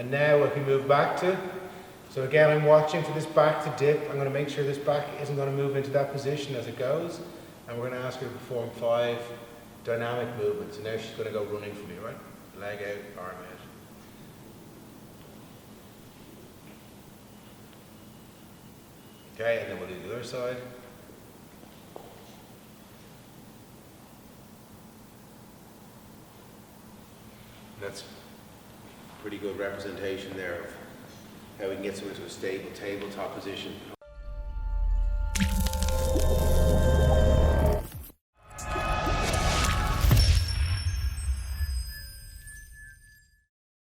And now I can move back to. So again, I'm watching for this back to dip. I'm going to make sure this back isn't going to move into that position as it goes. And we're going to ask her to perform 5 dynamic movements. And now she's going to go running for me, right? Leg out, arm out. Okay, and then we'll do the other side. That's pretty good representation there of how we can get someone to a stable tabletop position.